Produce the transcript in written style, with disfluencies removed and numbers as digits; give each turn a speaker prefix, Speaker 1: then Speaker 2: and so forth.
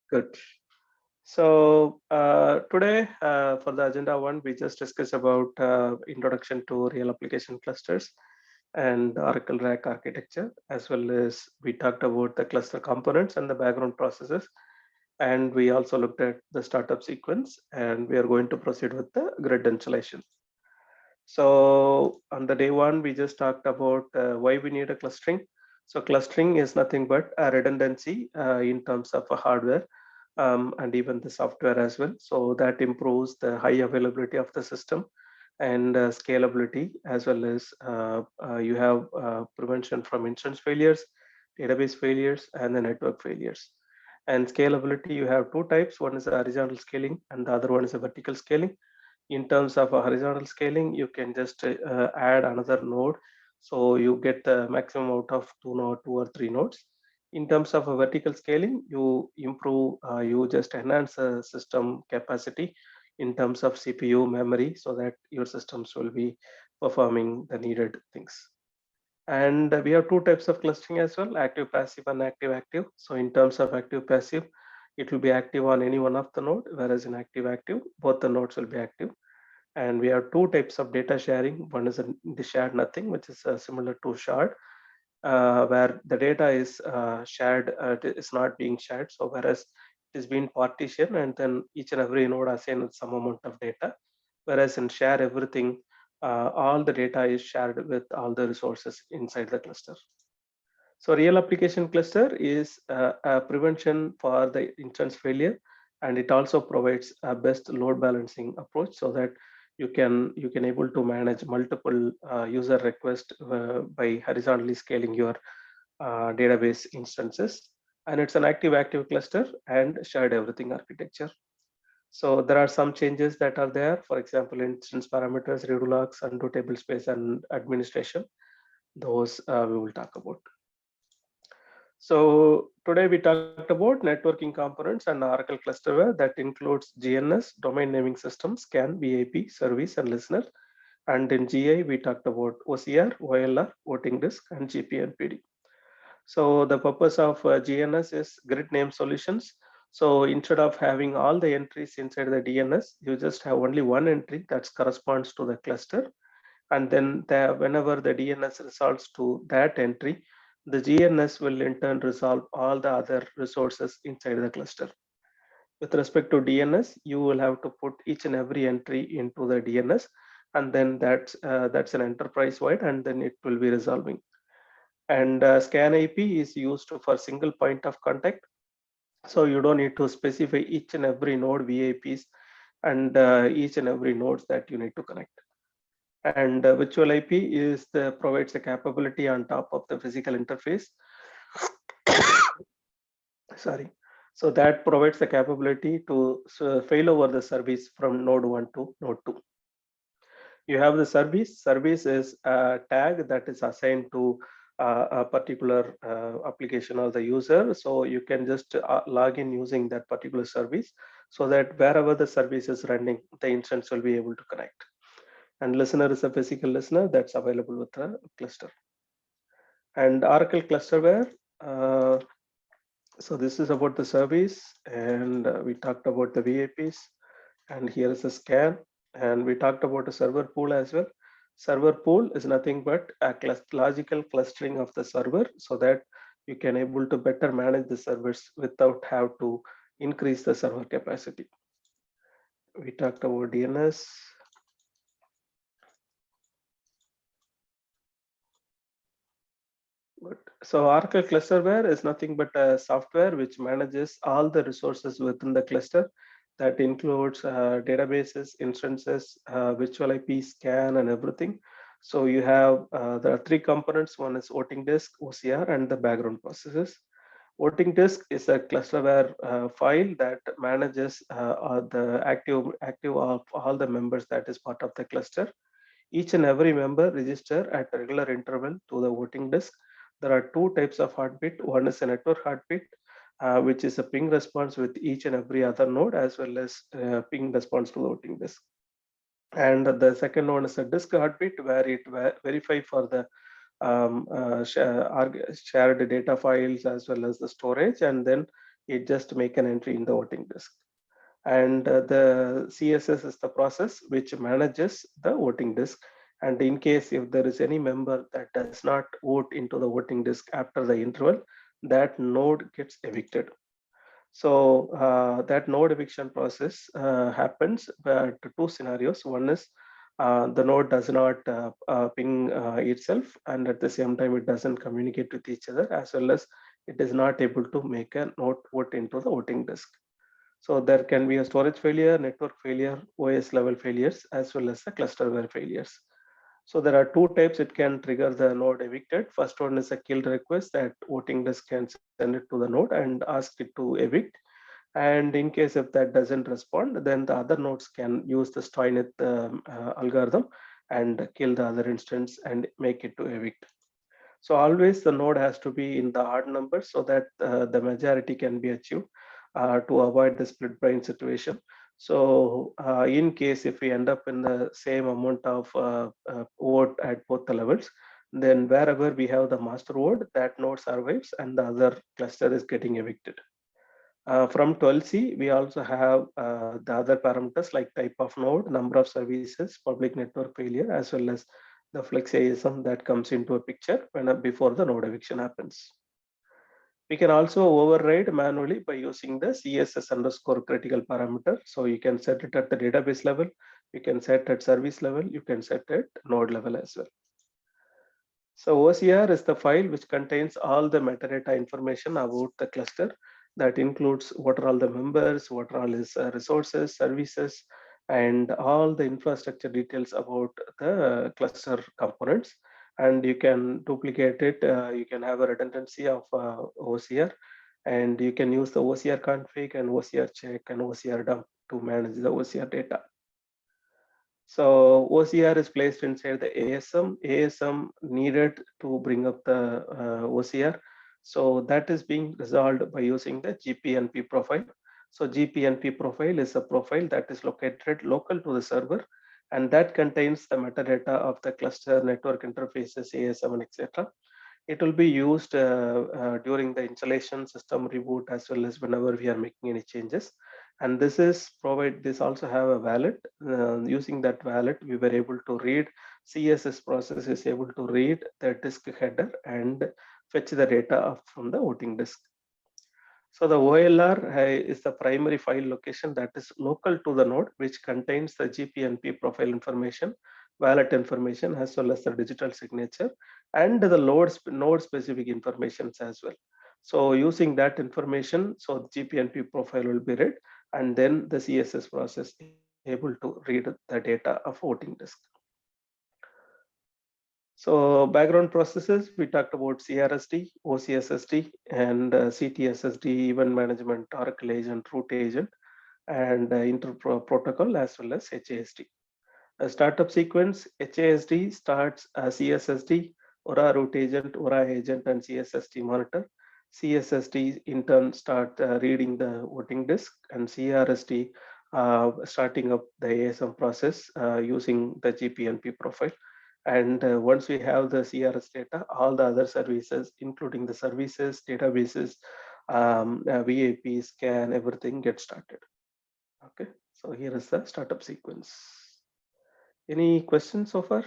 Speaker 1: Good. So today for the agenda one, we just discussed about introduction to real application clusters and Oracle RAC architecture, as well as we talked about the cluster components and the background processes. And we also looked at the startup sequence, and we are going to proceed with the grid installation. So on the day one, we just talked about why we need a clustering. So clustering is nothing but a redundancy in terms of a hardware and even the software as well. So that improves the high availability of the system and scalability, as well as you have prevention from instance failures, database failures, and the network failures. And scalability, you have two types. One is horizontal scaling and the other one is a vertical scaling. In terms of a horizontal scaling, you can just add another node, so you get the maximum out of two or three nodes. In terms of a vertical scaling, you improve, you just enhance the system capacity in terms of CPU memory, so that your systems will be performing the needed things. And we have two types of clustering as well, active passive and active active. So in terms of active passive, it will be active on any one of the node, whereas in active active, both the nodes will be active. And we have two types of data sharing. One is the shared nothing, which is similar to shard, where the data is shared, it is not being shared. So whereas it is being partitioned and then each and every node assigned some amount of data. Whereas in share everything, all the data is shared with all the resources inside the cluster. So real application cluster is a prevention for the instance failure, and it also provides a best load balancing approach, so that you can able to manage multiple user requests by horizontally scaling your database instances. And it's an active cluster and shared everything architecture. So there are some changes that are there. For example, instance parameters, redo locks, undo table space, and administration. Those we will talk about. So today we talked about networking components and Oracle clusterware that includes GNS, domain naming system, scan, VIP, service, and listener. And in GI, we talked about OCR, OLR, voting disk, and GP and PD. So the purpose of GNS is grid name solutions. So instead of having all the entries inside the DNS, you just have only one entry that corresponds to the cluster. And then whenever the DNS resolves to that entry, the GNS will in turn resolve all the other resources inside the cluster. With respect to DNS, you will have to put each and every entry into the DNS, and then that's an enterprise wide, and then it will be resolving. And scan IP is used for single point of contact, so you don't need to specify each and every node VIPs and each and every nodes that you need to connect. And virtual IP provides a capability on top of the physical interface. Sorry. So that provides the capability to fail over the service from node 1 to node 2. You have the service. Service is a tag that is assigned to a particular application of the user. So you can just log in using that particular service, so that wherever the service is running, the instance will be able to connect. And listener is a physical listener that's available with the cluster. And Oracle clusterware. So this is about the service, and we talked about the VIPs, and here is a scan, and we talked about a server pool as well. Server pool is nothing but a logical clustering of the server, so that you can able to better manage the servers without have to increase the server capacity. We talked about DNS. Good. So Oracle clusterware is nothing but a software which manages all the resources within the cluster. That includes databases, instances, virtual IP, scan, and everything. So you have there are three components. One is voting disk, OCR, and the background processes. Voting disk is a clusterware file that manages the active of all the members that is part of the cluster. Each and every member register at a regular interval to the voting disk. There are two types of heartbeat. One is a network heartbeat, which is a ping response with each and every other node, as well as ping response to the voting disk. And the second one is a disk heartbeat, where it verify for the shared data files as well as the storage, and then it just make an entry in the voting disk. And the CSS is the process which manages the voting disk. And in case if there is any member that does not vote into the voting disk after the interval, that node gets evicted. So that node eviction process happens to two scenarios. One is the node does not ping itself, and at the same time it doesn't communicate with each other, as well as it is not able to make a node vote into the voting disk. So there can be a storage failure, network failure, OS level failures, as well as the clusterware failures. So there are two types it can trigger the node evicted. First one is a kill request that voting disk can send it to the node and ask it to evict. And in case if that doesn't respond, then the other nodes can use the Stoinit algorithm and kill the other instance and make it to evict. So always the node has to be in the odd numbers so that the majority can be achieved to avoid the split brain situation. So in case if we end up in the same amount of vote at both the levels, then wherever we have the master vote, that node survives and the other cluster is getting evicted. From 12C, we also have the other parameters like type of node, number of services, public network failure, as well as the flex-ASM that comes into a picture when before the node eviction happens. We can also override manually by using the CSS underscore critical parameter. So you can set it at the database level, you can set at service level, you can set at node level as well. So OCR is the file which contains all the metadata information about the cluster. That includes what are all the members, what are all its resources, services, and all the infrastructure details about the cluster components. And you can duplicate it. You can have a redundancy of OCR, and you can use the OCR config and OCR check and OCR dump to manage the OCR data. So OCR is placed inside the ASM. ASM needed to bring up the OCR. So that is being resolved by using the GPNP profile. So GPNP profile is a profile that is located local to the server, and that contains the metadata of the cluster, network interfaces, ASM, and etc. It will be used during the installation, system reboot, as well as whenever we are making any changes. And this is this also have a wallet. Using that wallet, we were able to read, CSS process is able to read the disk header and fetch the data from the voting disk. So the OLR is the primary file location that is local to the node, which contains the GPNP profile information, wallet information, as well as the digital signature, and the node specific information as well. So using that information, so the GPNP profile will be read, and then the CSS process able to read the data of voting disk. So background processes, we talked about CRSD, OCSSD, and CTSSD, event management, Oracle agent, root agent, and inter protocol, as well as HASD. A startup sequence, HASD starts CSSD, ORA root agent, ORA agent, and CSSD monitor. CSSD in turn start reading the voting disk, and CRSD starting up the ASM process using the GPNP profile. And once we have the CRS data, all the other services, including the services, databases, VAP, scan, everything gets started. Okay, so here is the startup sequence. Any questions so far?